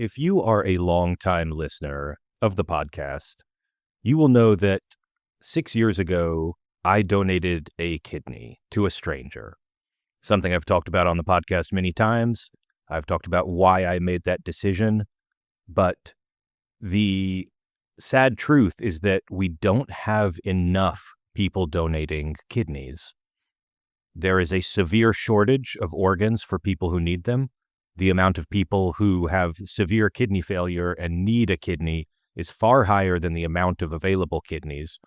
If you are a longtime listener of the podcast, you will know that 6 years ago, I donated a kidney to a stranger. Something I've talked about on the podcast many times. I've talked about why I made that decision. But the sad truth is that we don't have enough people donating kidneys. There is a severe shortage of organs for people who need them. The amount of people who have severe kidney failure and need a kidney is far higher than the amount of available kidneys.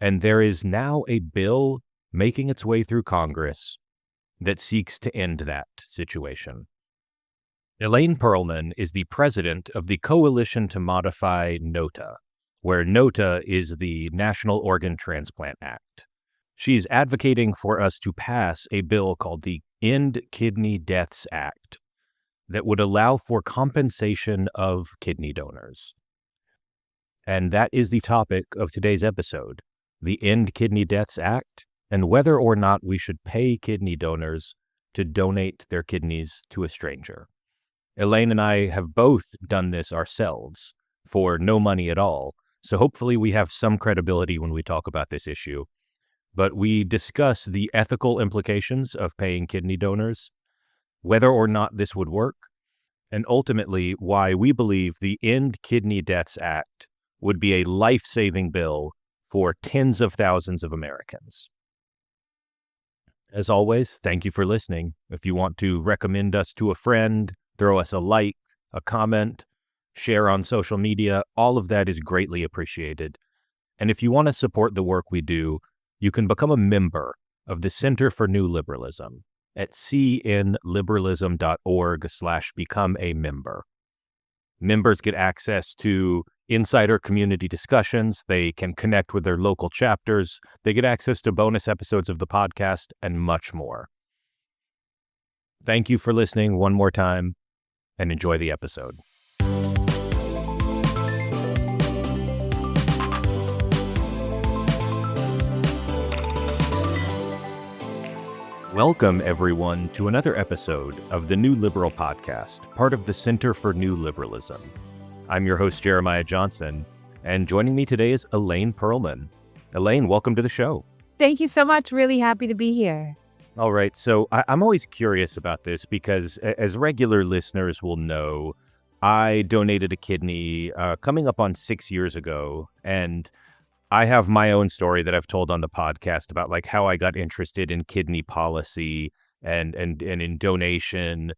And there is now a bill making its way through Congress that seeks to end that situation. Elaine Perlman is the president of the Coalition to Modify NOTA, where NOTA is the National Organ Transplant Act. She's advocating for us to pass a bill called the End Kidney Deaths Act that would allow for compensation of kidney donors. And that is the topic of today's episode, the End Kidney Deaths Act, and whether or not we should pay kidney donors to donate their kidneys to a stranger. Elaine and I have both done this ourselves for no money at all, so hopefully we have some credibility when we talk about this issue. But we discuss the ethical implications of paying kidney donors, whether or not this would work, and ultimately why we believe the End Kidney Deaths Act would be a life-saving bill for tens of thousands of Americans. As always, thank you for listening. If you want to recommend us to a friend, throw us a like, a comment, share on social media, all of that is greatly appreciated. And if you want to support the work we do, you can become a member of the Center for New Liberalism at cnliberalism.org/become-a-member. Members get access to insider community discussions. They can connect with their local chapters. They get access to bonus episodes of the podcast and much more. Thank you for listening one more time and enjoy the episode. Welcome, everyone, to another episode of the New Liberal Podcast, part of the Center for New Liberalism. I'm your host, Jeremiah Johnson, and joining me today is Elaine Perlman. Elaine, welcome to the show. Thank you so much. Really happy to be here. All right, so I'm always curious about this because, as regular listeners will know, I donated a kidney coming up on 6 years ago, and I have my own story that I've told on the podcast about like how I got interested in kidney policy and in donation.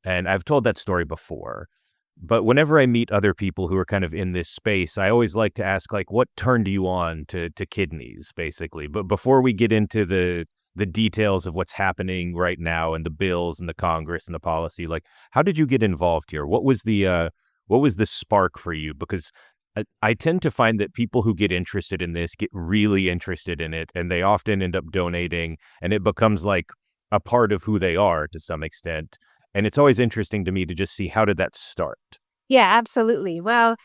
And I've told that story before. But whenever I meet other people who are kind of in this space, I always like to ask, like, what turned you on to kidneys, basically? But before we get into the details of what's happening right now and the bills and the Congress and the policy, like, how did you get involved here? What was the spark for you? Because I tend to find that people who get interested in this get really interested in it, and they often end up donating, and it becomes like a part of who they are to some extent. And it's always interesting to me to just see, how did that start? Yeah, absolutely. Well,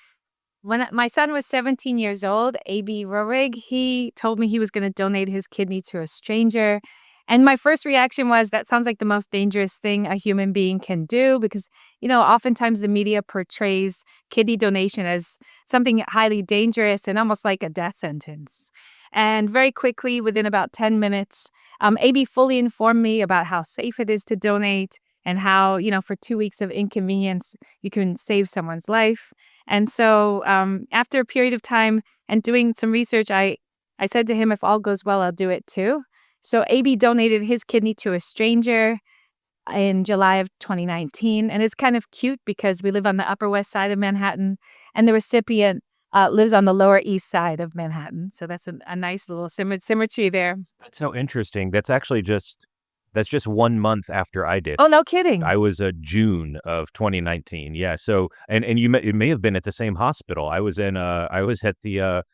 when my son was 17 years old, A.B. Rorig, he told me he was going to donate his kidney to a stranger. And my first reaction was, that sounds like the most dangerous thing a human being can do because, oftentimes the media portrays kidney donation as something highly dangerous and almost like a death sentence. And very quickly, within about 10 minutes, AB fully informed me about how safe it is to donate and how, for 2 weeks of inconvenience, you can save someone's life. And so after a period of time and doing some research, I said to him, if all goes well, I'll do it too. So AB donated his kidney to a stranger in July of 2019. And it's kind of cute because we live on the Upper West Side of Manhattan and the recipient lives on the Lower East Side of Manhattan. So that's a nice little symmetry there. That's so interesting. That's just 1 month after I did. Oh, no kidding. I was June of 2019. Yeah. So, and it may have been at the same hospital. I was at the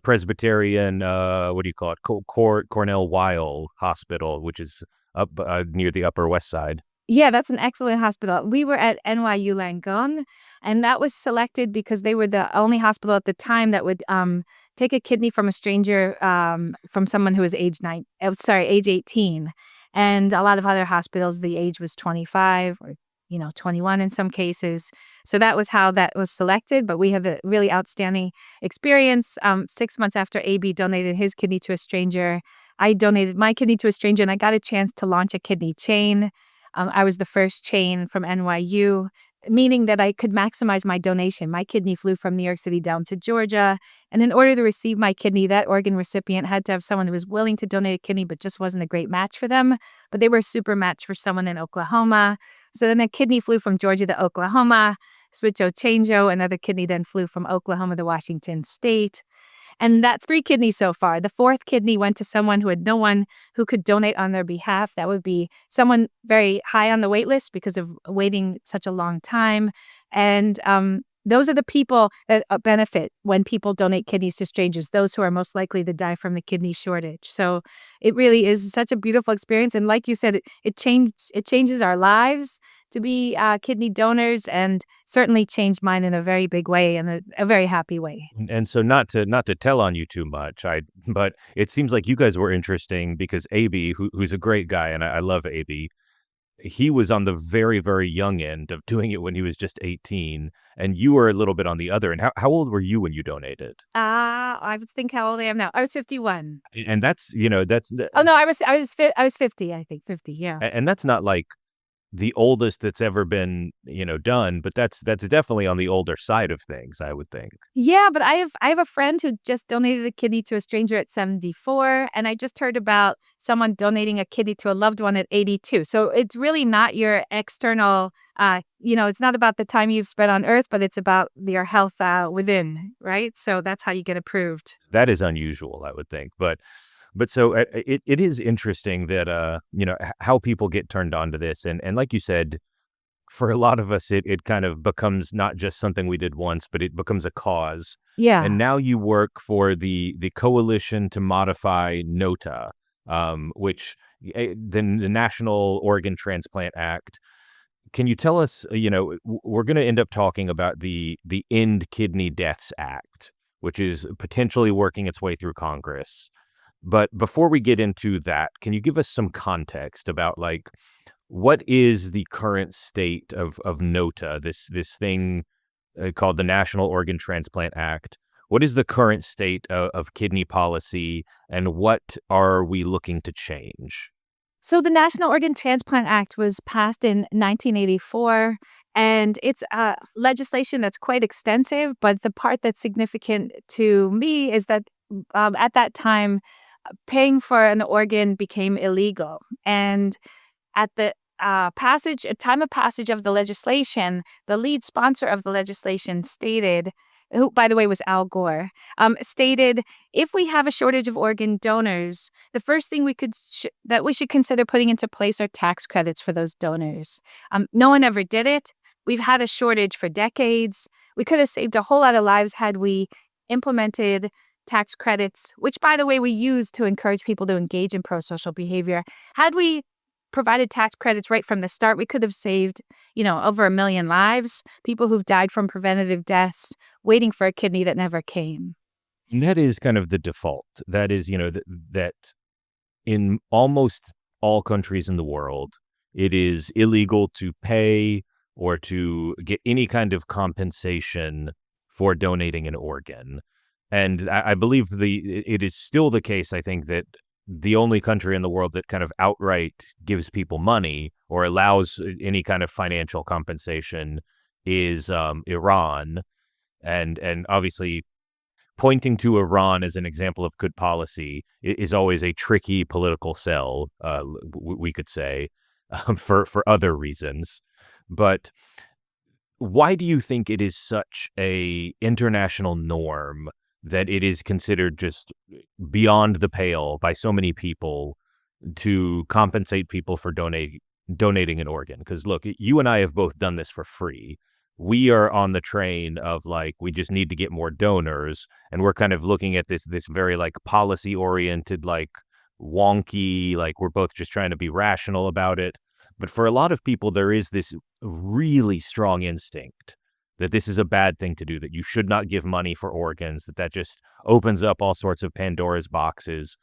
Presbyterian, Cornell Weill Hospital, which is up near the Upper West Side. Yeah, that's an excellent hospital. We were at NYU Langone, and that was selected because they were the only hospital at the time that would take a kidney from a stranger from someone who was age 18. And a lot of other hospitals, the age was 25 or 21 in some cases. So that was how that was selected. But we have a really outstanding experience. 6 months after AB donated his kidney to a stranger, I donated my kidney to a stranger, and I got a chance to launch a kidney chain. I was the first chain from NYU, meaning that I could maximize my donation. My kidney flew from New York City down to Georgia. And in order to receive my kidney, that organ recipient had to have someone who was willing to donate a kidney, but just wasn't a great match for them. But they were a super match for someone in Oklahoma. So then a kidney flew from Georgia to Oklahoma. Switcho Changeo, another kidney then flew from Oklahoma to Washington State. And that's 3 kidneys so far. The 4th kidney went to someone who had no one who could donate on their behalf. That would be someone very high on the wait list because of waiting such a long time. And those are the people that benefit when people donate kidneys to strangers, those who are most likely to die from the kidney shortage. So it really is such a beautiful experience. And like you said, it changes our lives to be kidney donors, and certainly changed mine in a very big way and a very happy way. And so not to tell on you too much, but it seems like you guys were interesting because AB, who's a great guy, and I love AB, he was on the very, very young end of doing it when he was just 18, and you were a little bit on the other end. How old were you when you donated? I would think how old I am now. I was 51. And that's Oh no, I was 50. I think 50. Yeah. and that's not like the oldest that's ever been, done, but that's definitely on the older side of things, I would think. Yeah, but I have a friend who just donated a kidney to a stranger at 74, and I just heard about someone donating a kidney to a loved one at 82. So it's really not your external, it's not about the time you've spent on earth, but it's about your health within, right? So that's how you get approved. That is unusual, I would think. But so it is interesting that how people get turned on to this, and like you said, for a lot of us, it kind of becomes not just something we did once, but it becomes a cause. And Yeah. now you work for the Coalition to Modify NOTA, which the National Organ Transplant Act. Can you tell us? We're going to end up talking about the End Kidney Deaths Act, which is potentially working its way through Congress. But before we get into that, can you give us some context about like what is the current state of NOTA, this thing called the National Organ Transplant Act? What is the current state of kidney policy, and what are we looking to change? So the National Organ Transplant Act was passed in 1984, and it's legislation that's quite extensive. But the part that's significant to me is that at that time, paying for an organ became illegal. And at the time of passage of the legislation, the lead sponsor of the legislation stated, who, by the way, was Al Gore, stated, if we have a shortage of organ donors, the first thing that we should consider putting into place are tax credits for those donors. No one ever did it. We've had a shortage for decades. We could have saved a whole lot of lives had we implemented tax credits, which, by the way, we use to encourage people to engage in pro-social behavior. Had we provided tax credits right from the start, we could have saved, over 1 million lives, people who've died from preventative deaths, waiting for a kidney that never came. And that is kind of the default. That is, that in almost all countries in the world, it is illegal to pay or to get any kind of compensation for donating an organ. And I believe it is still the case, I think, that the only country in the world that kind of outright gives people money or allows any kind of financial compensation is Iran. And obviously, pointing to Iran as an example of good policy is always a tricky political sell, we could say, for other reasons. But why do you think it is such a international norm that it is considered just beyond the pale by so many people to compensate people for donating an organ? Because look, you and I have both done this for free. We are on the train of like, we just need to get more donors, and we're kind of looking at this very like policy oriented, like wonky, like we're both just trying to be rational about it. But for a lot of people, there is this really strong instinct that this is a bad thing to do, that you should not give money for organs, that just opens up all sorts of Pandora's boxes.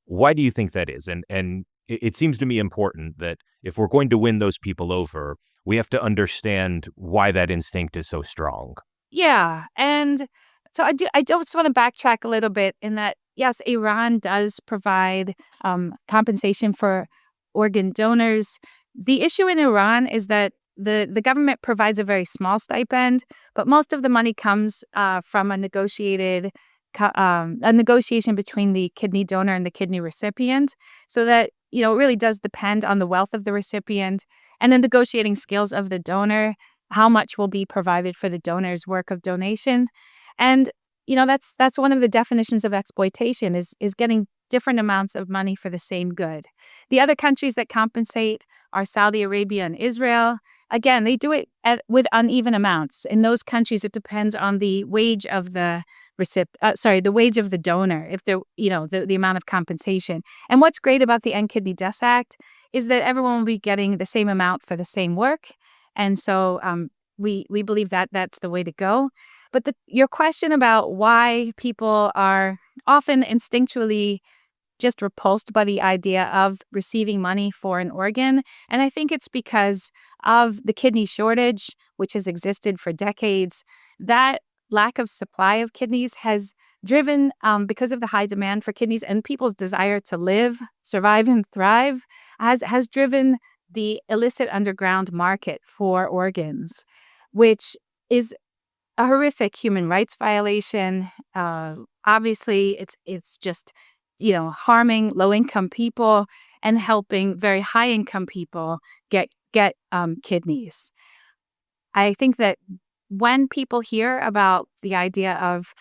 Why do you think that is? And it seems to me important that if we're going to win those people over, we have to understand why that instinct is so strong. Yeah, and so I do just wanna backtrack a little bit in that, yes, Iran does provide, compensation for organ donors. The issue in Iran is that the government provides a very small stipend, but most of the money comes, from a negotiation between the kidney donor and the kidney recipient, so that, it really does depend on the wealth of the recipient and the negotiating skills of the donor, how much will be provided for the donor's work of donation. And that's one of the definitions of exploitation is getting different amounts of money for the same good. The other countries that compensate are Saudi Arabia and Israel. Again, they do it with uneven amounts. In those countries, it depends on the wage of the the wage of the donor, if the amount of compensation. And what's great about the End Kidney Deaths Act is that everyone will be getting the same amount for the same work. And so we believe that that's the way to go. But your question about why people are often instinctually just repulsed by the idea of receiving money for an organ. And I think it's because of the kidney shortage, which has existed for decades. That lack of supply of kidneys has driven, because of the high demand for kidneys and people's desire to live, survive, and thrive, has driven the illicit underground market for organs, which is a horrific human rights violation. Obviously, it's just harming low income people and helping very high income people get kidneys. I think that when people hear about the idea of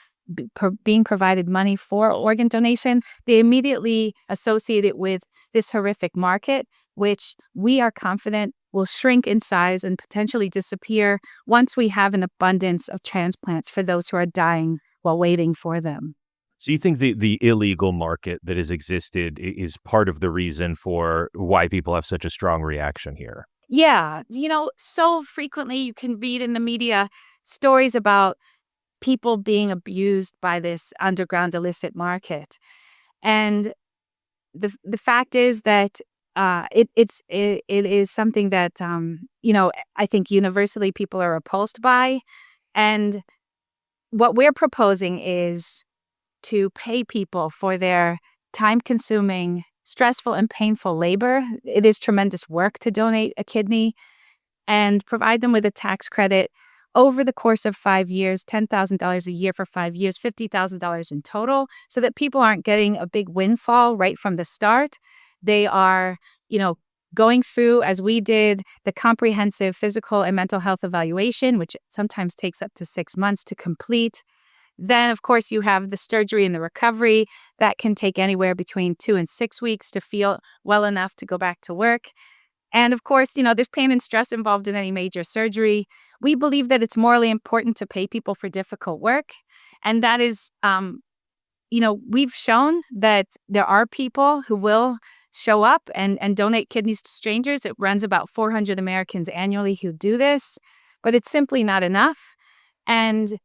being provided money for organ donation, they immediately associate it with this horrific market, which we are confident will shrink in size and potentially disappear once we have an abundance of transplants for those who are dying while waiting for them. So you think the illegal market that has existed is part of the reason for why people have such a strong reaction here? Yeah, so frequently you can read in the media stories about people being abused by this underground illicit market. And the fact is that it is something that I think universally people are repulsed by. And what we're proposing is to pay people for their time-consuming, stressful, and painful labor. It is tremendous work to donate a kidney, and provide them with a tax credit over the course of 5 years, $10,000 a year for 5 years, $50,000 in total, so that people aren't getting a big windfall right from the start. They are, going through, as we did, the comprehensive physical and mental health evaluation, which sometimes takes up to 6 months to complete. Then, of course, you have the surgery and the recovery. That can take anywhere between 2 and 6 weeks to feel well enough to go back to work. And of course, there's pain and stress involved in any major surgery. We believe that it's morally important to pay people for difficult work. And that is, we've shown that there are people who will show up and donate kidneys to strangers. It runs about 400 Americans annually who do this, but it's simply not enough. And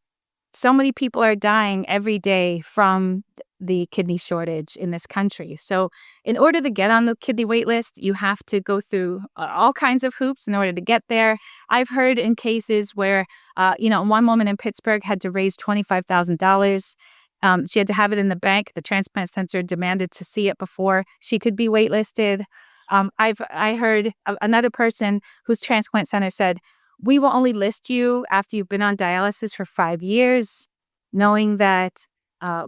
so many people are dying every day from the kidney shortage in this country. So in order to get on the kidney wait list, you have to go through all kinds of hoops in order to get there. I've heard in cases where, one woman in Pittsburgh had to raise $25,000. She had to have it in the bank. The transplant center demanded to see it before she could be waitlisted. I heard another person whose transplant center said, "We will only list you after you've been on dialysis for 5 years," knowing that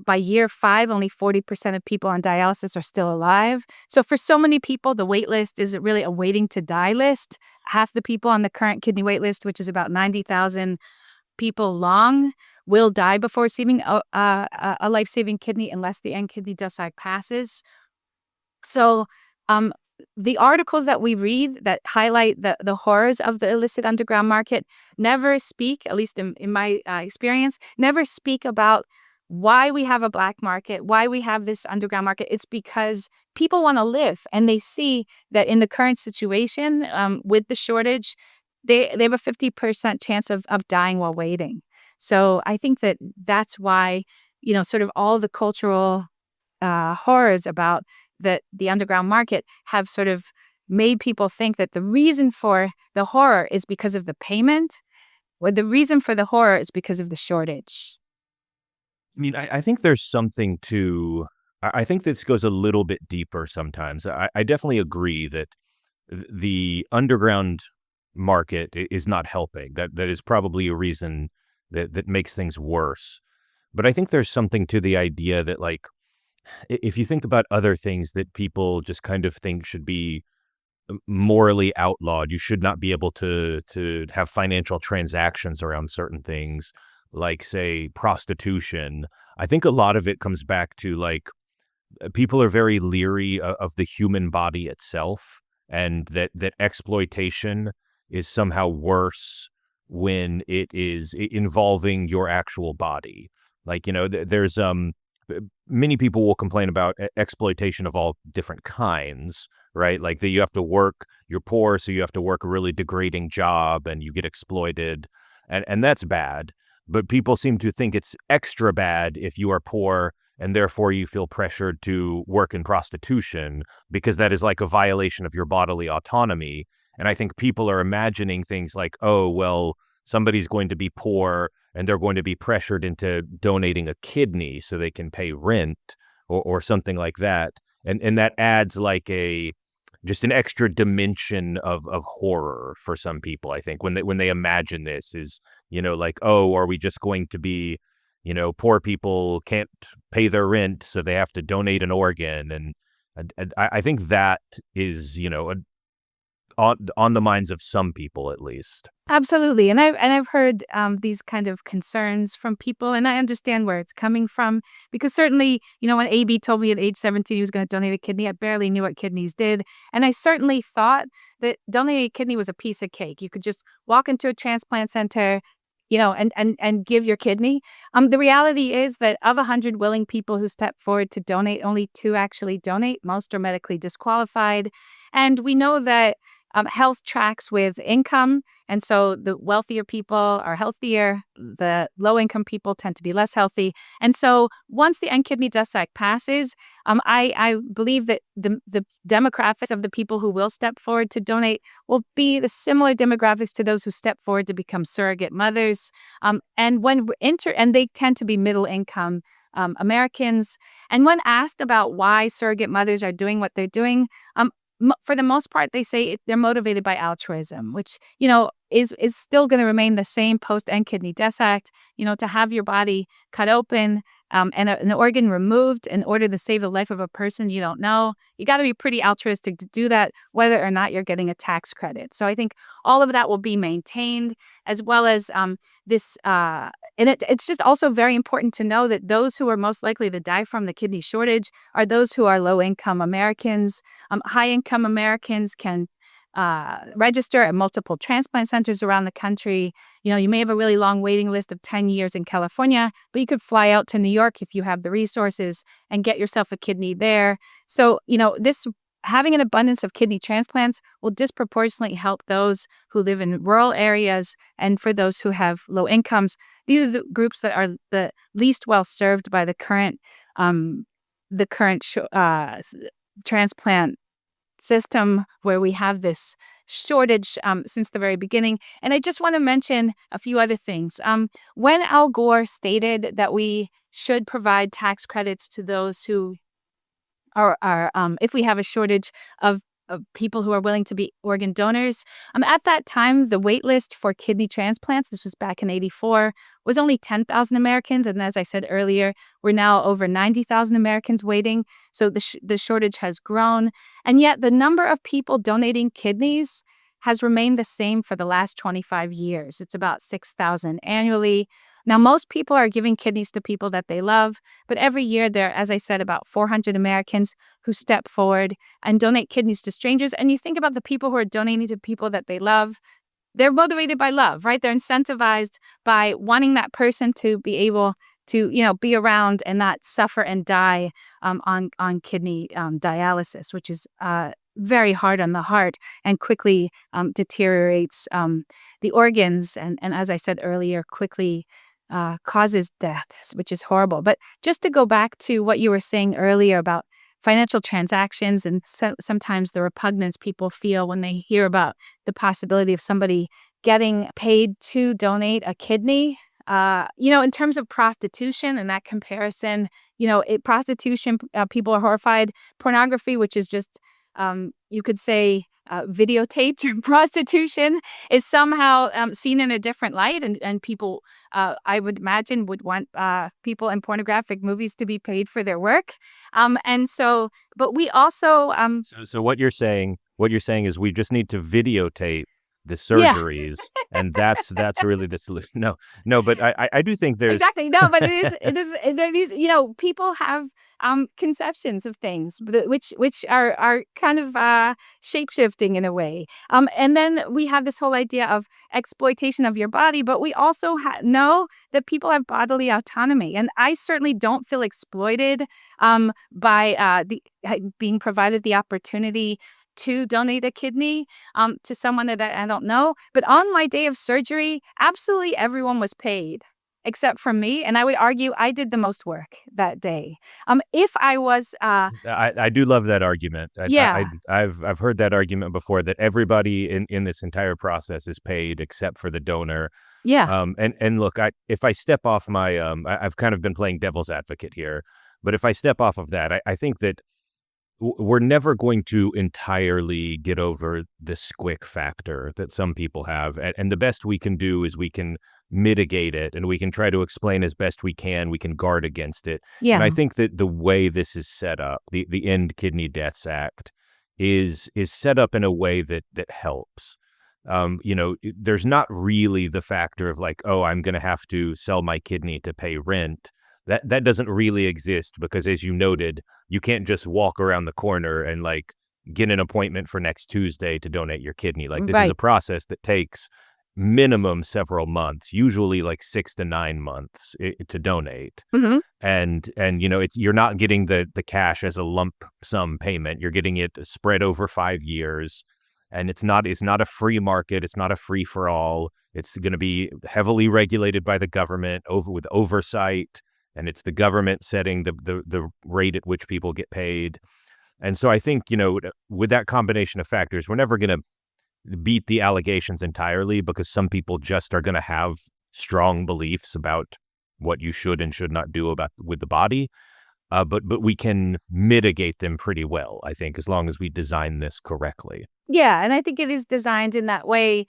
by year 5, only 40% of people on dialysis are still alive. So for so many people, the wait list is really a waiting to die list. Half the people on the current kidney wait list, which is about 90,000 people long, will die before receiving a life-saving kidney unless the End Kidney Deaths Act passes. So the articles that we read that highlight the horrors of the illicit underground market never speak, at least in my experience, never speak about why we have a black market, why we have this underground market. It's because people want to live, and they see that in the current situation with the shortage, they have a 50% chance of dying while waiting. So I think that that's why, sort of all the cultural horrors about the underground market have sort of made people think that the reason for the horror is because of the payment, or the reason for the horror is because of the shortage. I mean, I think there's something to. I think this goes a little bit deeper sometimes. I definitely agree that the underground market is not helping. That is probably a reason that makes things worse. But I think there's something to the idea that, like, if you think about other things that people just kind of think should be morally outlawed, you should not be able to have financial transactions around certain things, like, say, prostitution. I think a lot of it comes back to, like, people are very leery of the human body itself, and that exploitation is somehow worse when it is involving your actual body. Like, there's many people will complain about exploitation of all different kinds, right? Like, that you have to work, you're poor, so you have to work a really degrading job and you get exploited, and that's bad. But people seem to think it's extra bad if you are poor, and therefore you feel pressured to work in prostitution, because that is like a violation of your bodily autonomy. And I think people are imagining things like, oh, well, somebody's going to be poor and they're going to be pressured into donating a kidney so they can pay rent, or something like that. And that adds like a just an extra dimension of horror for some people, I think, when they imagine this is, like, oh, are we just going to be, poor people can't pay their rent, so they have to donate an organ. And I think that is, on the minds of some people at least. Absolutely, and I've heard these kind of concerns from people, and I understand where it's coming from, because certainly, when AB told me at age 17 he was going to donate a kidney, I barely knew what kidneys did, and I certainly thought that donating a kidney was a piece of cake. You could just walk into a transplant center, and give your kidney. The reality is that of 100 willing people who step forward to donate, only two actually donate. Most are medically disqualified, and we know that health tracks with income. And so the wealthier people are healthier. The low income people tend to be less healthy. And so once the End Kidney Death Act passes, I believe that the demographics of the people who will step forward to donate will be the similar demographics to those who step forward to become surrogate mothers. And they tend to be middle income Americans. And when asked about why surrogate mothers are doing what they're doing, for the most part, they say they're motivated by altruism, which, is still going to remain the same post End Kidney Death Act. To have your body cut open, and an organ removed in order to save the life of a person you don't know. You got to be pretty altruistic to do that, whether or not you're getting a tax credit. So I think all of that will be maintained, as well as this. And it's just also very important to know that those who are most likely to die from the kidney shortage are those who are low income Americans. High income Americans can register at multiple transplant centers around the country. You may have a really long waiting list of 10 years in California, but you could fly out to New York if you have the resources and get yourself a kidney there. So, this having an abundance of kidney transplants will disproportionately help those who live in rural areas, and for those who have low incomes. These are the groups that are the least well served by the current transplant system, where we have this shortage since the very beginning. And I just want to mention a few other things. When Al Gore stated that we should provide tax credits to those who are if we have a shortage of people who are willing to be organ donors. At that time, the wait list for kidney transplants, this was back in '84, was only 10,000 Americans. And as I said earlier, we're now over 90,000 Americans waiting. So the shortage has grown. And yet the number of people donating kidneys has remained the same for the last 25 years. It's about 6,000 annually. Now, most people are giving kidneys to people that they love, but every year there are, as I said, about 400 Americans who step forward and donate kidneys to strangers. And you think about the people who are donating to people that they love, they're motivated by love, right? They're incentivized by wanting that person to be able to, be around and not suffer and die on kidney dialysis, which is very hard on the heart and quickly deteriorates the organs. And as I said earlier, quickly causes deaths, which is horrible. But just to go back to what you were saying earlier about financial transactions and sometimes the repugnance people feel when they hear about the possibility of somebody getting paid to donate a kidney. In terms of prostitution and that comparison, prostitution, people are horrified. Pornography, which is just, you could say, videotaped prostitution, is somehow seen in a different light. And people, I would imagine, would want people in pornographic movies to be paid for their work. But we also, So what you're saying is we just need to videotape the yeah. surgeries, and that's really the solution. No, no, but I do think there's Exactly. No, but it is there these, people have conceptions of things which are kind of shape-shifting in a way. And then we have this whole idea of exploitation of your body, but we also know that people have bodily autonomy. And I certainly don't feel exploited by being provided the opportunity to donate a kidney to someone that I don't know. But on my day of surgery, absolutely everyone was paid except for me. And I would argue I did the most work that day. If I was, I do love that argument. yeah, I've heard that argument before, that everybody in this entire process is paid except for the donor. yeah, And look, if I step off my I've kind of been playing devil's advocate here, but if I step off of that, I think that we're never going to entirely get over the squick factor that some people have. And the best we can do is we can mitigate it, and we can try to explain as best we can. We can guard against it. And I yeah, think that the way this is set up, the End Kidney Deaths Act, is set up in a way that helps. There's not really the factor of like, oh, I'm going to have to sell my kidney to pay rent. That doesn't really exist, because, as you noted, you can't just walk around the corner and like get an appointment for next Tuesday to donate your kidney. Like, this is a right. process that takes minimum several months, usually like 6 to 9 months to donate. Hmm. And you're not getting the cash as a lump sum payment. You're getting it spread over 5 years, and it's not a free market. It's not a free for all. It's going to be heavily regulated by the government with oversight, and it's the government setting the rate at which people get paid. And so I think, with that combination of factors, we're never going to beat the allegations entirely, because some people just are going to have strong beliefs about what you should and should not do with the body. But we can mitigate them pretty well, I think, as long as we design this correctly. Yeah, and I think it is designed in that way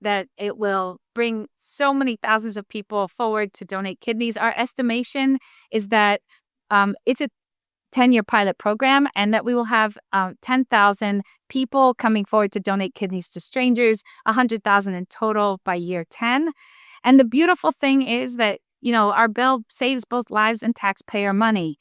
that it will bring so many thousands of people forward to donate kidneys. Our estimation is that it's a 10-year pilot program, and that we will have 10,000 people coming forward to donate kidneys to strangers, 100,000 in total by year 10. And the beautiful thing is that, our bill saves both lives and taxpayer money.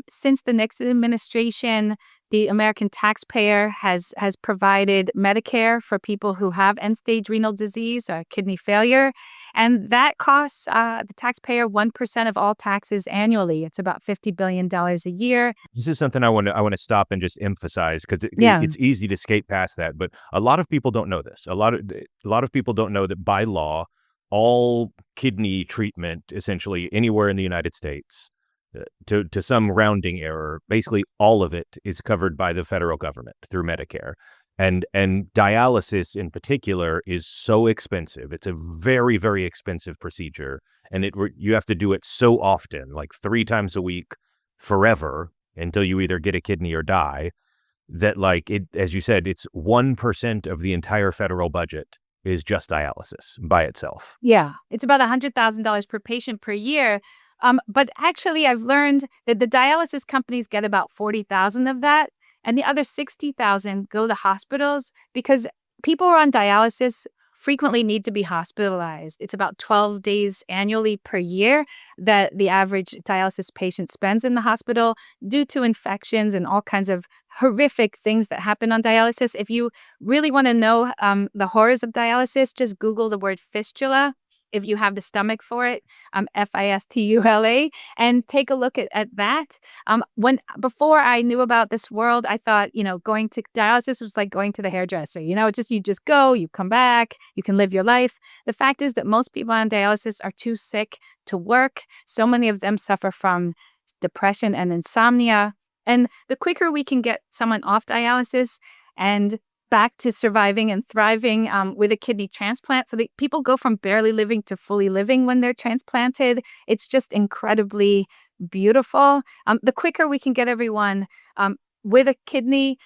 Since the Nixon administration, the American taxpayer has provided Medicare for people who have end-stage renal disease or kidney failure, and that costs the taxpayer 1% of all taxes annually. It's about $50 billion a year. This is something I want to stop and just emphasize, because Yeah, it's easy to skate past that, but a lot of people don't know this. A lot of people don't know that by law, all kidney treatment, essentially anywhere in the United States, to some rounding error, basically all of it is covered by the federal government through Medicare. And dialysis in particular is so expensive. It's a very, very expensive procedure, and you have to do it so often, like 3 times a week, forever, until you either get a kidney or die, that, like, it, as you said, it's 1% of the entire federal budget is just dialysis by itself. yeah. It's about $100,000 per patient per year. But actually, I've learned that the dialysis companies get about 40,000 of that, and the other 60,000 go to hospitals because people who are on dialysis frequently need to be hospitalized. It's about 12 days annually per year that the average dialysis patient spends in the hospital due to infections and all kinds of horrific things that happen on dialysis. If you really want to know the horrors of dialysis, just Google the word fistula if you have the stomach for it, Fistula, and take a look at that. Before I knew about this world, I thought, going to dialysis was like going to the hairdresser. You just go, you come back, you can live your life. The fact is that most people on dialysis are too sick to work. So many of them suffer from depression and insomnia. And the quicker we can get someone off dialysis and back to surviving and thriving with a kidney transplant, so that people go from barely living to fully living when they're transplanted, it's just incredibly beautiful. The quicker we can get everyone with a kidney,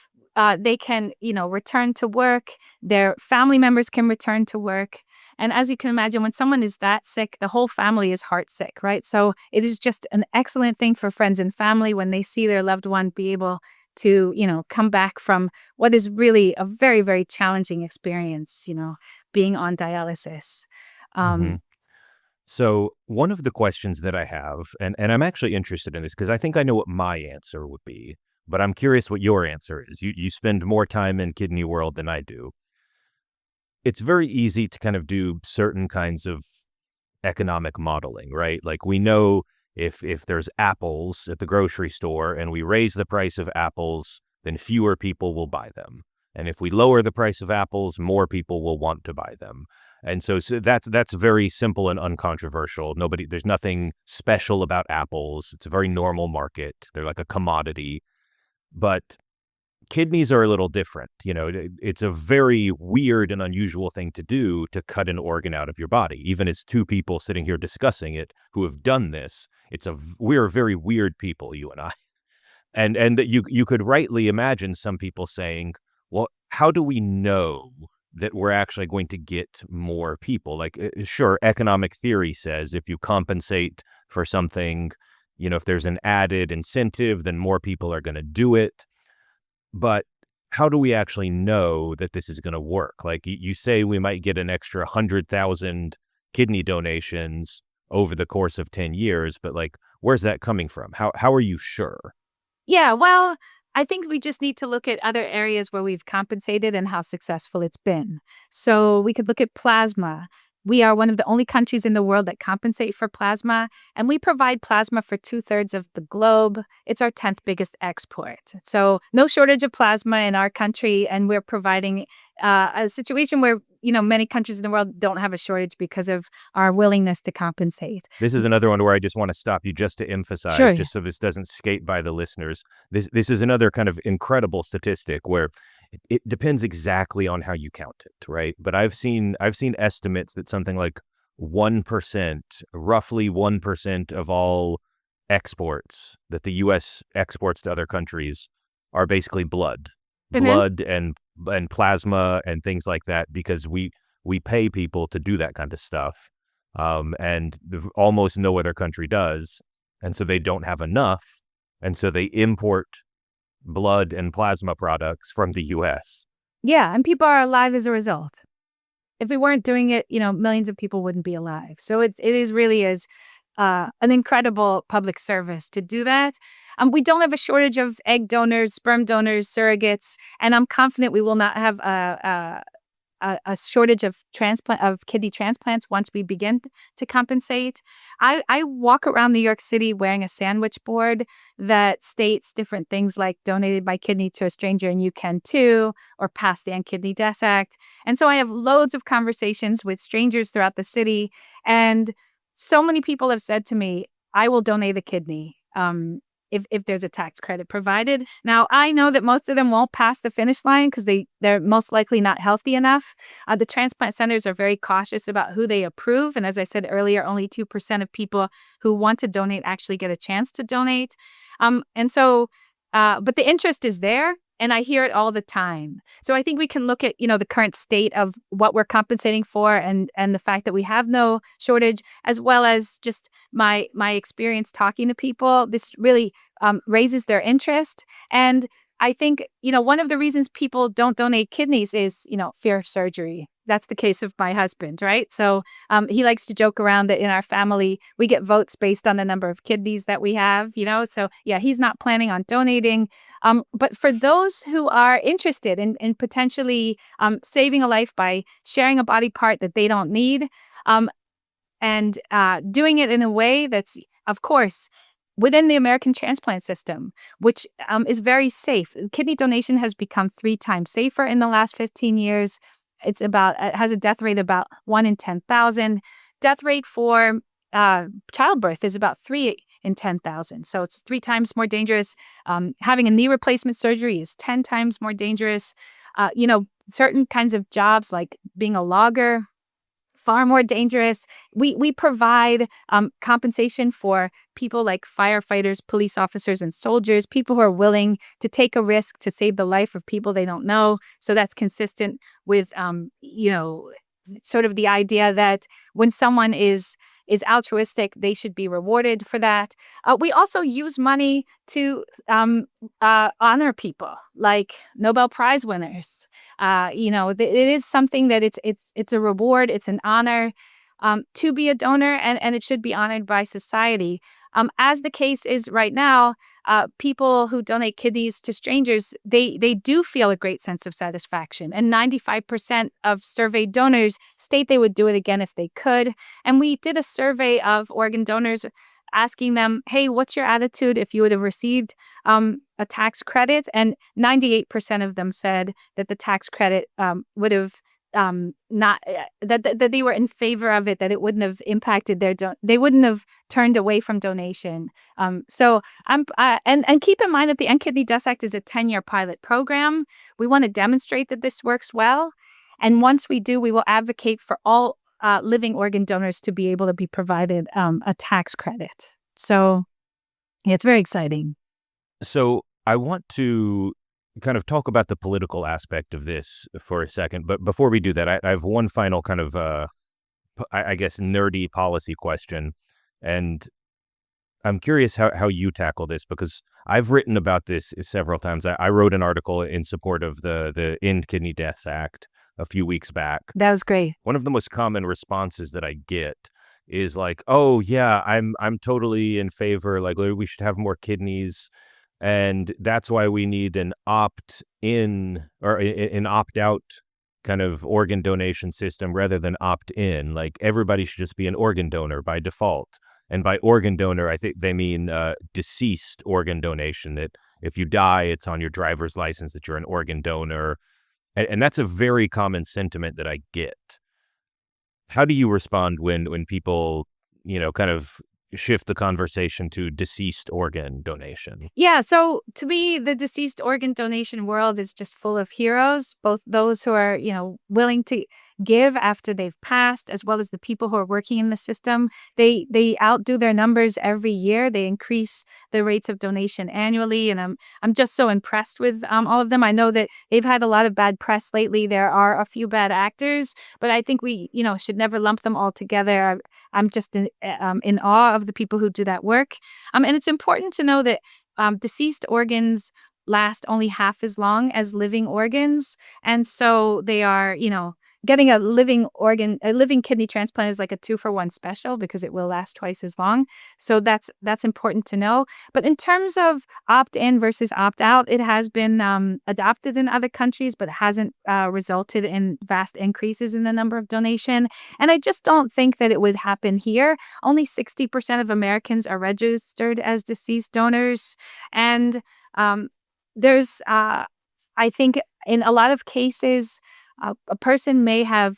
they can, return to work. Their family members can return to work. And as you can imagine, when someone is that sick, the whole family is heartsick, right? So it is just an excellent thing for friends and family when they see their loved one be able to, come back from what is really a very, very challenging experience, being on dialysis. Hmm. Um, So one of the questions that I have, and I'm actually interested in this because I think I know what my answer would be, but I'm curious what your answer is. You spend more time in kidney world than I do. It's very easy to kind of do certain kinds of economic modeling, right? Like we know if there's apples at the grocery store and we raise the price of apples, then fewer people will buy them. And if we lower the price of apples, more people will want to buy them. And so that's very simple and uncontroversial. There's nothing special about apples. It's a very normal market. They're like a commodity. But kidneys are a little different. It's a very weird and unusual thing to do, to cut an organ out of your body. Even as two people sitting here discussing it who have done this, we're very weird people, you and I. And that you could rightly imagine some people saying, well, how do we know that we're actually going to get more people? Like, sure, economic theory says if you compensate for something, if there's an added incentive, then more people are going to do it. But how do we actually know that this is going to work? Like you say, we might get an extra 100,000 kidney donations over the course of 10 years, but like, where's that coming from? How are you sure? Yeah, well, I think we just need to look at other areas where we've compensated and how successful it's been. So we could look at plasma. We are one of the only countries in the world that compensate for plasma, and we provide plasma for 2/3 of the globe. It's our 10th biggest export. So no shortage of plasma in our country, and we're providing a situation where, many countries in the world don't have a shortage because of our willingness to compensate. This is another one where I just want to stop you just to emphasize, Sure. just so this doesn't skate by the listeners. This is another kind of incredible statistic where it depends exactly on how you count it, right? But I've seen estimates that something like 1%, roughly 1% of all exports that the U.S. exports to other countries are basically blood, Mhm. blood and plasma and things like that, because we pay people to do that kind of stuff, and almost no other country does, and so they don't have enough, and so they import blood and plasma products from the U.S. Yeah, and people are alive as a result. If we weren't doing it, millions of people wouldn't be alive. So it is really is an incredible public service to do that. We don't have a shortage of egg donors, sperm donors, surrogates, and I'm confident we will not have a shortage of kidney transplants once we begin to compensate. I walk around New York City wearing a sandwich board that states different things like donated my kidney to a stranger and you can too, or pass the End Kidney Death Act. And so I have loads of conversations with strangers throughout the city. And so many people have said to me, I will donate a kidney. If there's a tax credit provided. Now, I know that most of them won't pass the finish line because they're most likely not healthy enough. The transplant centers are very cautious about who they approve. And as I said earlier, only 2% of people who want to donate actually get a chance to donate. But the interest is there. And I hear it all the time. So I think we can look at, the current state of what we're compensating for and the fact that we have no shortage, as well as just my experience talking to people. This really raises their interest. And I think, one of the reasons people don't donate kidneys is, fear of surgery. That's the case of my husband, right? So he likes to joke around that in our family, we get votes based on the number of kidneys that we have, So, yeah, he's not planning on donating. But for those who are interested in potentially saving a life by sharing a body part that they don't need, and doing it in a way that's, of course, within the American transplant system, which is very safe. Kidney donation has become 3 times safer in the last 15 years. It has a death rate about 1 in 10,000. Death rate for childbirth is about 3 in 10,000. So it's 3 times more dangerous. Having a knee replacement surgery is 10 times more dangerous. Certain kinds of jobs like being a logger, far more dangerous. We provide compensation for people like firefighters, police officers, and soldiers, people who are willing to take a risk to save the life of people they don't know. So that's consistent with, sort of the idea that when someone is altruistic, they should be rewarded for that. We also use money to honor people like Nobel Prize winners. It is something that it's a reward, it's an honor to be a donor, and it should be honored by society. As the case is right now, people who donate kidneys to strangers, they do feel a great sense of satisfaction. And 95% of surveyed donors state they would do it again if they could. And we did a survey of organ donors asking them, hey, what's your attitude if you would have received a tax credit? And 98% of them said that the tax credit would have not that they were in favor of it, that it wouldn't have impacted they wouldn't have turned away from donation. So and keep in mind that the End Kidney Deaths Act is a 10-year pilot program. We want to demonstrate that this works well, and once we do, we will advocate for all living organ donors to be able to be provided a tax credit. So yeah, it's very exciting. So I want to kind of talk about the political aspect of this for a second. But before we do that, I have one final kind of, I guess, nerdy policy question. And I'm curious how you tackle this, because I've written about this several times. I wrote an article in support of the End Kidney Deaths Act a few weeks back. That was great. One of the most common responses that I get is like, "Oh yeah, I'm totally in favor. Like, we should have more kidneys, and that's why we need an opt-in or an opt-out kind of organ donation system rather than opt-in. Like, everybody should just be an organ donor by default." And by organ donor, I think they mean deceased organ donation. That if you die, it's on your driver's license that you're an organ donor. And that's a very common sentiment that I get. How do you respond when people, kind of shift the conversation to deceased organ donation? Yeah, so to me, the deceased organ donation world is just full of heroes, both those who are, willing to give after they've passed, as well as the people who are working in the system. They outdo their numbers every year. They increase the rates of donation annually, and I'm just so impressed with all of them. I know that they've had a lot of bad press lately. There are a few bad actors, but I think we, should never lump them all together. I'm just in awe of the people who do that work. And it's important to know that deceased organs last only half as long as living organs. And so they are, getting a living kidney transplant is like a 2-for-1 special because it will last twice as long. So that's important to know. But in terms of opt-in versus opt-out, it has been adopted in other countries, but hasn't resulted in vast increases in the number of donation. And I just don't think that it would happen here. Only 60% of Americans are registered as deceased donors. And there's, I think in a lot of cases, a person may have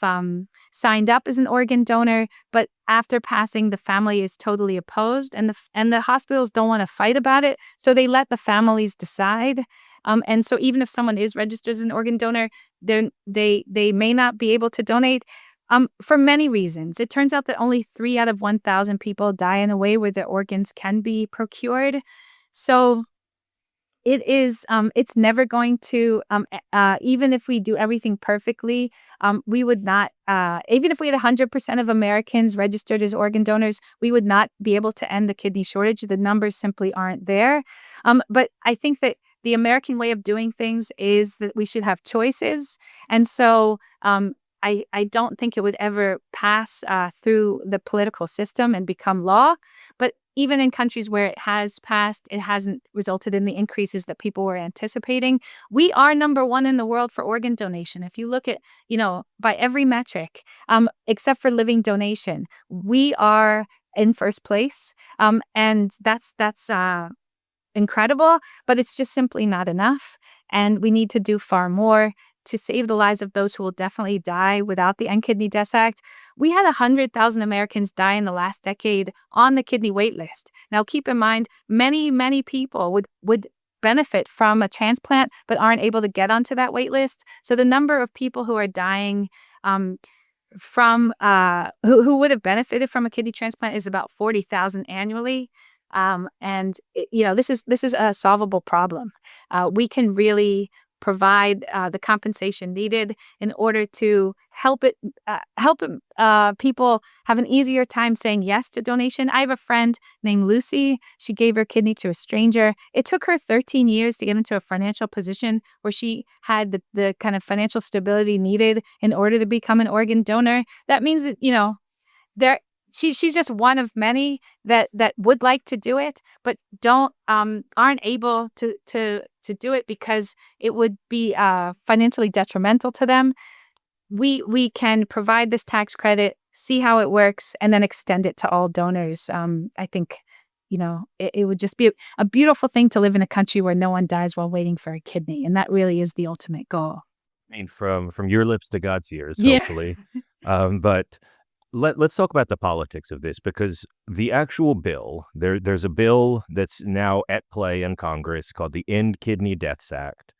signed up as an organ donor, but after passing, the family is totally opposed, and the hospitals don't want to fight about it, so they let the families decide. And so even if someone is registered as an organ donor, they may not be able to donate for many reasons. It turns out that only 3 out of 1,000 people die in a way where their organs can be procured. So it's never going to, even if we do everything perfectly, we would not, even if we had 100% of Americans registered as organ donors, we would not be able to end the kidney shortage. The numbers simply aren't there. But I think that the American way of doing things is that we should have choices. And so I don't think it would ever pass through the political system and become law. But even in countries where it has passed, it hasn't resulted in the increases that people were anticipating. We are number 1 in the world for organ donation. If you look at, by every metric, except for living donation, we are in first place. And that's incredible, but it's just simply not enough. And we need to do far more to save the lives of those who will definitely die without the End Kidney Deaths Act. We had 100,000 Americans die in the last decade on the kidney wait list. Now, keep in mind, many people would benefit from a transplant but aren't able to get onto that wait list. So the number of people who are dying from who would have benefited from a kidney transplant is about 40,000 annually. This is a solvable problem. We can really provide the compensation needed in order to help people have an easier time saying yes to donation. I have a friend named Lucy. She gave her kidney to a stranger. It took her 13 years to get into a financial position where she had the kind of financial stability needed in order to become an organ donor. That means that, there she's just one of many that would like to do it, but aren't able to do it because it would be financially detrimental to them. We can provide this tax credit, see how it works, and then extend it to all donors. I think it would just be a beautiful thing to live in a country where no one dies while waiting for a kidney, and that really is the ultimate goal. I mean, from your lips to God's ears, Yeah. hopefully. But let's talk about the politics of this, because the actual bill, there's a bill that's now at play in Congress called the End Kidney Deaths Act,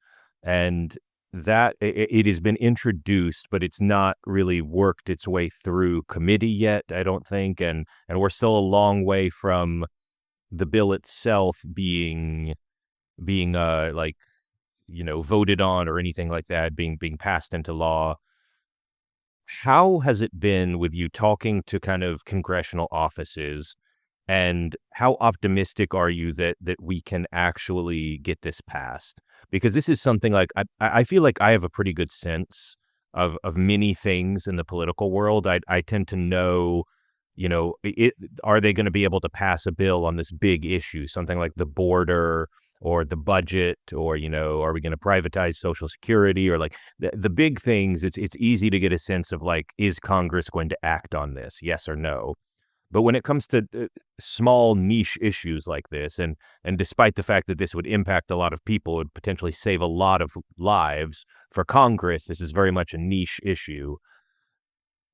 and that it has been introduced, but it's not really worked its way through committee yet, I don't think, and we're still a long way from the bill itself being voted on or anything like that, being passed into law. How has it been with you talking to kind of congressional offices, and how optimistic are you that we can actually get this passed? Because this is something like I feel like I have a pretty good sense of many things in the political world. I tend to know, are they going to be able to pass a bill on this big issue, something like the border or the budget, or are we going to privatize Social Security, or like the big things? It's easy to get a sense of like, is Congress going to act on this, yes or no? But when it comes to small niche issues like this, and despite the fact that this would impact a lot of people, it would potentially save a lot of lives, for Congress, this is very much a niche issue.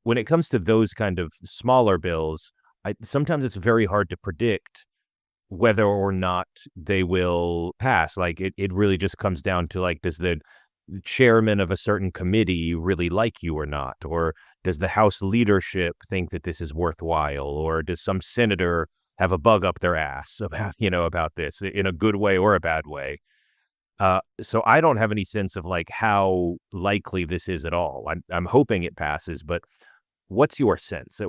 When it comes to those kind of smaller bills, sometimes it's very hard to predict whether or not they will pass. Like it really just comes down to like, does the chairman of a certain committee really like you or not? Or does the House leadership think that this is worthwhile? Or does some senator have a bug up their ass about this in a good way or a bad way? So I don't have any sense of like how likely this is at all. I'm hoping it passes, but what's your sense?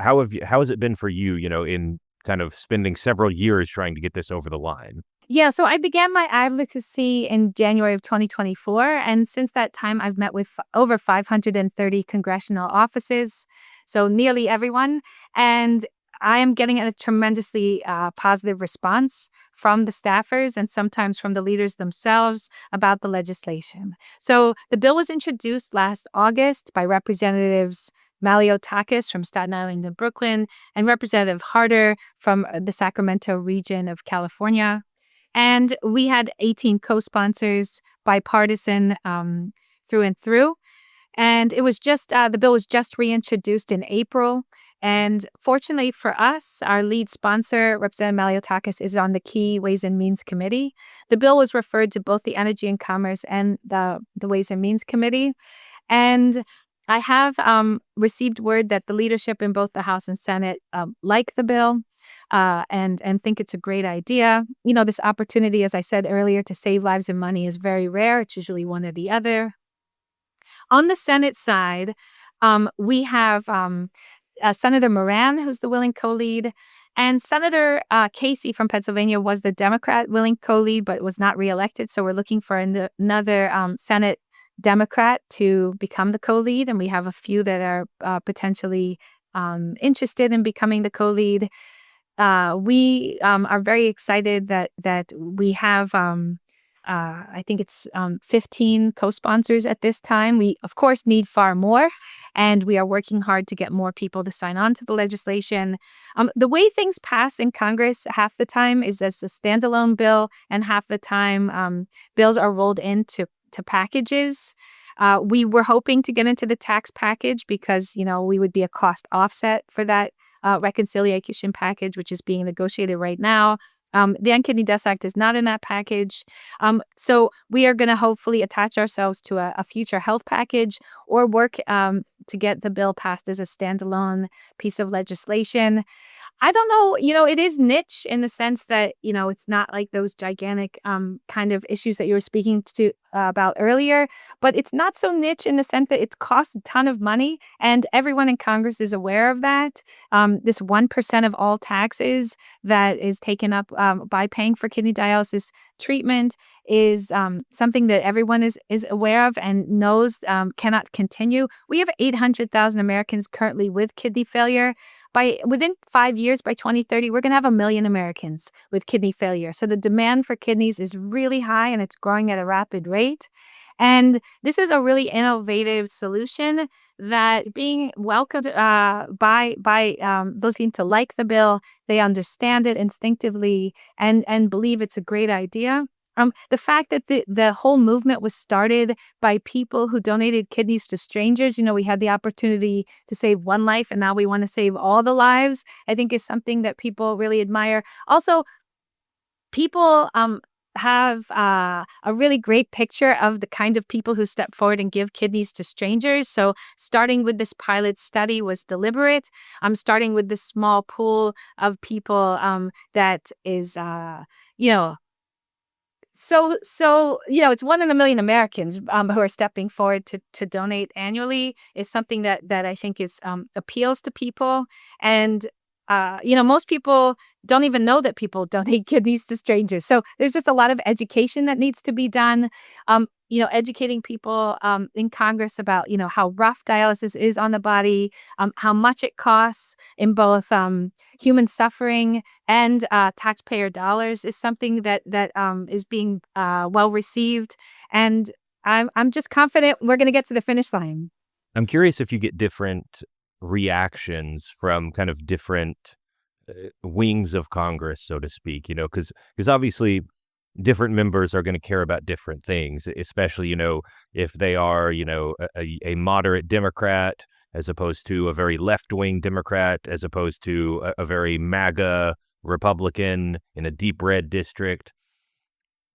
How has it been for you, in kind of spending several years trying to get this over the line? Yeah, so I began my advocacy in January of 2024, and since that time, I've met with over 530 congressional offices, so nearly everyone, and I am getting a tremendously positive response from the staffers and sometimes from the leaders themselves about the legislation. So the bill was introduced last August by Representatives Maliotakis from Staten Island and Brooklyn, and Representative Harder from the Sacramento region of California. And we had 18 co-sponsors, bipartisan through and through. And it was the bill was just reintroduced in April. And fortunately for us, our lead sponsor, Representative Maliotakis, is on the Key Ways and Means Committee. The bill was referred to both the Energy and Commerce and the Ways and Means Committee. And I have received word that the leadership in both the House and Senate like the bill and think it's a great idea. This opportunity, as I said earlier, to save lives and money is very rare. It's usually one or the other. On the Senate side, we have Senator Moran, who's the willing co-lead, and Senator Casey from Pennsylvania was the Democrat willing co-lead, but was not reelected. So we're looking for another Senate Democrat to become the co-lead, and we have a few that are potentially interested in becoming the co-lead. We are very excited that we have, I think it's 15 co-sponsors at this time. We, of course, need far more, and we are working hard to get more people to sign on to the legislation. The way things pass in Congress half the time is as a standalone bill, and half the time bills are rolled into packages. We were hoping to get into the tax package because, we would be a cost offset for that reconciliation package, which is being negotiated right now. The End Kidney Deaths Act is not in that package. So we are going to hopefully attach ourselves to a future health package or work to get the bill passed as a standalone piece of legislation. I don't know, it is niche in the sense that, it's not like those gigantic kind of issues that you were speaking to about earlier, but it's not so niche in the sense that it costs a ton of money and everyone in Congress is aware of that. This 1% of all taxes that is taken up by paying for kidney dialysis treatment is something that everyone is aware of and knows cannot continue. We have 800,000 Americans currently with kidney failure. Within 5 years, by 2030, we're going to have 1 million Americans with kidney failure. So the demand for kidneys is really high and it's growing at a rapid rate. And this is a really innovative solution that being welcomed by those seem to like the bill. They understand it instinctively and believe it's a great idea. The fact that the whole movement was started by people who donated kidneys to strangers, we had the opportunity to save one life and now we want to save all the lives, I think is something that people really admire. Also, people have a really great picture of the kind of people who step forward and give kidneys to strangers. So starting with this pilot study was deliberate. Starting with this small pool of people that is, you know, it's 1 in 1 million Americans who are stepping forward to donate annually is something that I think is appeals to people. And most people don't even know that people donate kidneys to strangers. So there's just a lot of education that needs to be done. Educating people in Congress about, how rough dialysis is on the body, how much it costs in both human suffering and taxpayer dollars is something that is being well received. And I'm just confident we're going to get to the finish line. I'm curious if you get different reactions from kind of different wings of Congress, so to speak, because obviously different members are going to care about different things, especially, if they are, a moderate Democrat as opposed to a very left-wing Democrat, as opposed to a very MAGA Republican in a deep red district.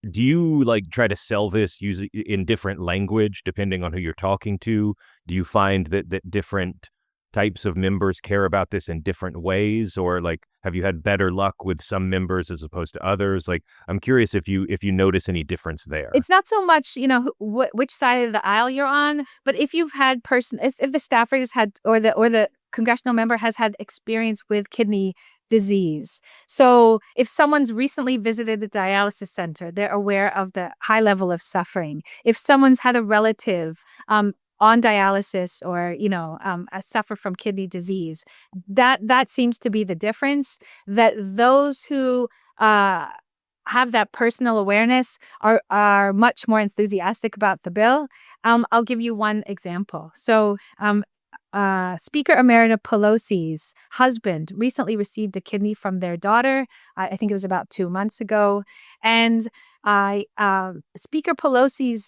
Do you try to sell this using in different language depending on who you're talking to? Do you find that different types of members care about this in different ways, or have you had better luck with some members as opposed to others? I'm curious if you notice any difference there. It's not so much, which side of the aisle you're on, but if you've had if the staffer has had, or the congressional member has had experience with kidney disease. So if someone's recently visited the dialysis center, they're aware of the high level of suffering. If someone's had a relative on dialysis or, suffer from kidney disease, that seems to be the difference, that those who have that personal awareness are much more enthusiastic about the bill. I'll give you one example. So Speaker Emerita Pelosi's husband recently received a kidney from their daughter. I think it was about 2 months ago. And Speaker Pelosi's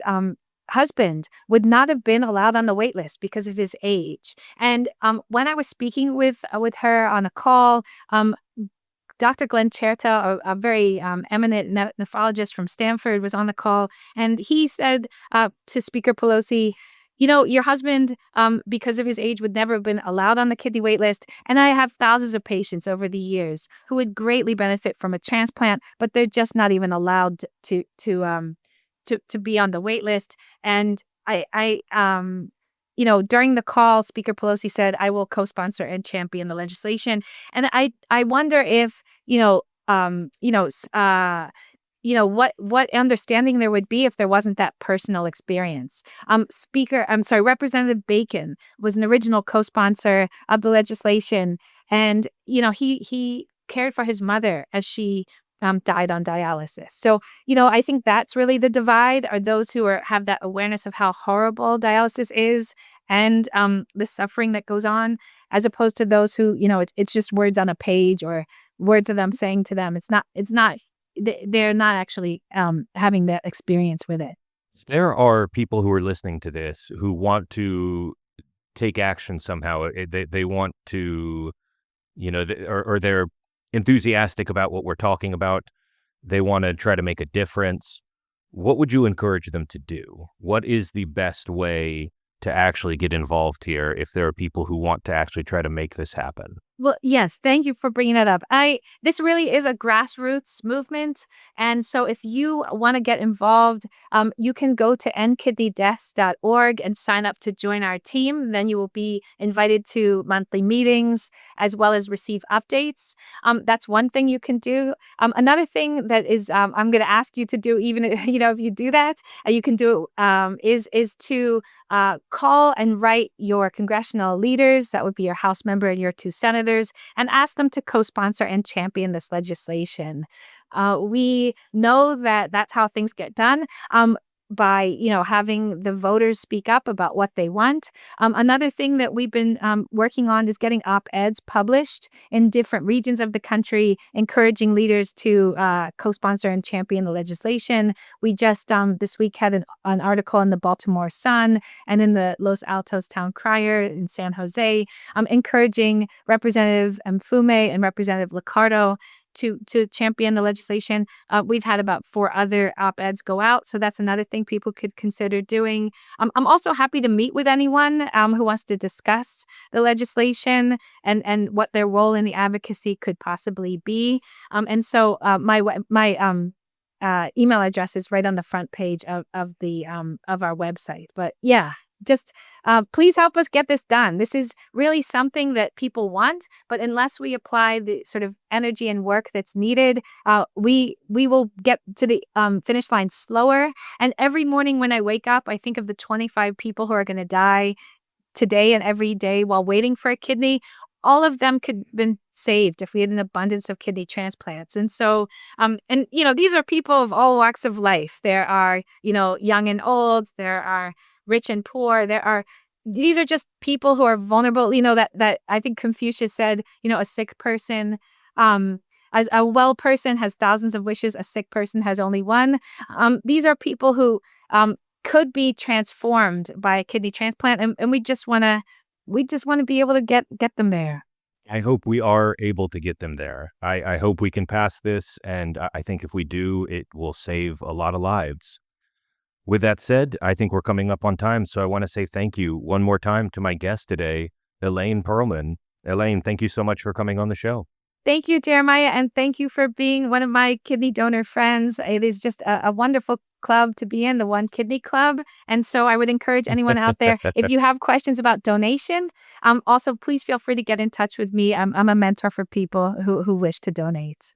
husband would not have been allowed on the wait list because of his age. And when I was speaking with her on a call, Dr. Glenn Cherta, a very eminent nephrologist from Stanford, was on the call, and he said to Speaker Pelosi, your husband, because of his age, would never have been allowed on the kidney wait list. And I have thousands of patients over the years who would greatly benefit from a transplant, but they're just not even allowed to be on the wait list. And during the call, Speaker Pelosi said, I will co-sponsor and champion the legislation. And I wonder if, what understanding there would be if there wasn't that personal experience. Representative Bacon was an original co-sponsor of the legislation. And, he cared for his mother as she died on dialysis. So, I think that's really the divide, are those who have that awareness of how horrible dialysis is and the suffering that goes on, as opposed to those who, it's just words on a page or words of them saying to them. They're not actually having that experience with it. There are people who are listening to this who want to take action somehow. They want to, or they're enthusiastic about what we're talking about. They want to try to make a difference. What would you encourage them to do? What is the best way to actually get involved here if there are people who want to actually try to make this happen? Well, yes, thank you for bringing that up. I This really is a grassroots movement, and so if you want to get involved, you can go to endkidneydeaths.org and sign up to join our team. Then you will be invited to monthly meetings as well as receive updates. That's one thing you can do. Another thing that is I'm going to ask you to do, even if you do that, you can do is to call and write your congressional leaders. That would be your House member and your two senators, and ask them to co-sponsor and champion this legislation. We know that that's how things get done. By having the voters speak up about what they want. Another thing that we've been working on is getting op-eds published in different regions of the country, encouraging leaders to co-sponsor and champion the legislation. We just this week had an article in the Baltimore Sun and in the Los Altos Town Crier in San Jose, encouraging Representative Mfume and Representative Liccardo to champion the legislation. We've had about 4 other op-eds go out, so that's another thing people could consider doing. I'm also happy to meet with anyone who wants to discuss the legislation and what their role in the advocacy could possibly be. And so my email address is right on the front page of our website. But yeah, just please help us get this done. This is really something that people want, but unless we apply the sort of energy and work that's needed, we will get to the finish line slower. And every morning when I wake up, I think of the 25 people who are going to die today and every day while waiting for a kidney. All of them could have been saved if we had an abundance of kidney transplants. And so, these are people of all walks of life. There are, young and old. There are rich and poor. These are just people who are vulnerable. That I think Confucius said, a sick person, as a well person has thousands of wishes, a sick person has only one. These are people who could be transformed by a kidney transplant, and we just want to be able to get them there. I hope we are able to get them there. I hope we can pass this, and I think if we do, it will save a lot of lives. With that said, I think we're coming up on time, so I want to say thank you one more time to my guest today, Elaine Perlman. Elaine, thank you so much for coming on the show. Thank you, Jeremiah, and thank you for being one of my kidney donor friends. It is just a wonderful club to be in, the One Kidney Club. And so I would encourage anyone out there, if you have questions about donation, also please feel free to get in touch with me. I'm a mentor for people who wish to donate.